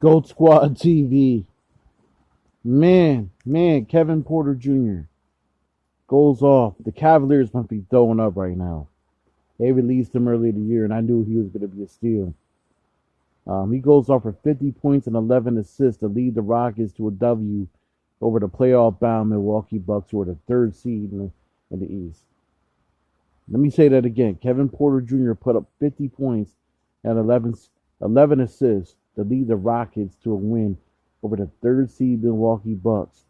Goat Squad TV. Man, Kevin Porter Jr. goes off. The Cavaliers must be throwing up right now. They released him earlier in the year, and I knew he was going to be a steal. He goes off for 50 points and 11 assists to lead the Rockets to a W over the playoff-bound Milwaukee Bucks, who are the third seed in the East. Let me say that again. Kevin Porter Jr. put up 50 points and 11 assists to lead the Rockets to a win over the third seed Milwaukee Bucks,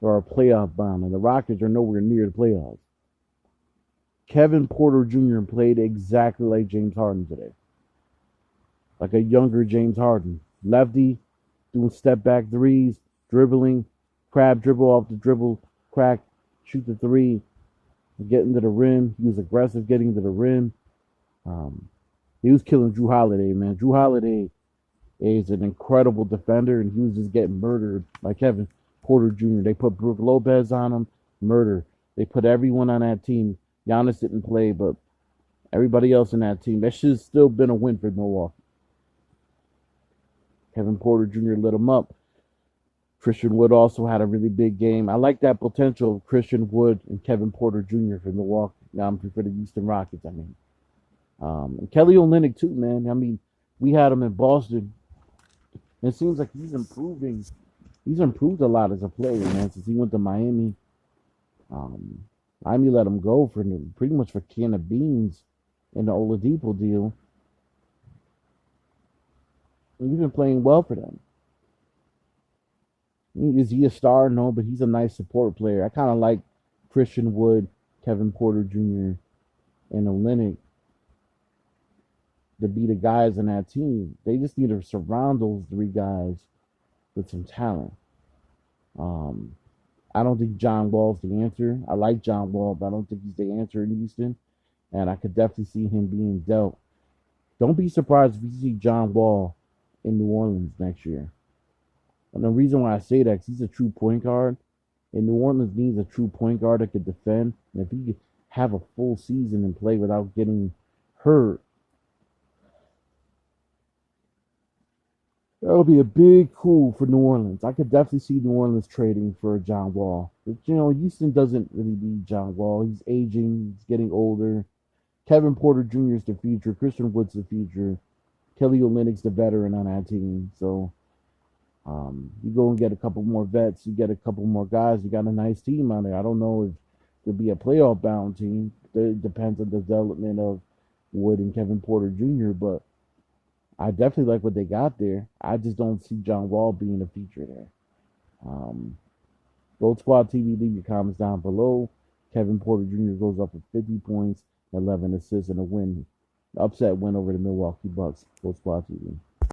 who are playoff bound, and the Rockets are nowhere near the playoffs. Kevin Porter Jr. played exactly like James Harden today, like a younger James Harden. Lefty, doing step back threes, dribbling, crab dribble off the dribble, crack, shoot the three, getting to the rim. He was aggressive getting to the rim. He was killing Drew Holiday, man. Drew Holiday is an incredible defender, and he was just getting murdered by Kevin Porter Jr. They put Brook Lopez on him, murder. They put everyone on that team. Giannis didn't play, but everybody else in that team. That should have still been a win for Milwaukee. Kevin Porter Jr. lit him up. Christian Wood also had a really big game. I like that potential of Christian Wood and Kevin Porter Jr. for Milwaukee. For the Houston Rockets, and Kelly Olynyk too, man. We had him in Boston. It seems like he's improving. He's improved a lot as a player, man, since he went to Miami. Miami let him go for pretty much for a can of beans in the Oladipo deal. And he's been playing well for them. Is he a star? No, but he's a nice support player. I kind of like Christian Wood, Kevin Porter Jr., and Olynyk to be the guys in that team. They just need to surround those three guys with some talent. I don't think John Wall's the answer. I like John Wall, but I don't think he's the answer in Houston. And I could definitely see him being dealt. Don't be surprised if you see John Wall in New Orleans next year. And the reason why I say that is he's a true point guard. And New Orleans needs a true point guard that could defend. And if he could have a full season and play without getting hurt, that'll be a big coup for New Orleans. I could definitely see New Orleans trading for John Wall. But, Houston doesn't really need John Wall. He's aging. He's getting older. Kevin Porter Jr. is the future. Christian Wood's the future. Kelly Olynyk's the veteran on that team. So you go and get a couple more vets. You get a couple more guys. You got a nice team on there. I don't know if it'll be a playoff-bound team. It depends on the development of Wood and Kevin Porter Jr., but I definitely like what they got there. I just don't see John Wall being a feature there. Gold Squad TV, leave your comments down below. Kevin Porter Jr. goes up with 50 points, 11 assists, and a win. Upset win over the Milwaukee Bucks. Gold Squad TV.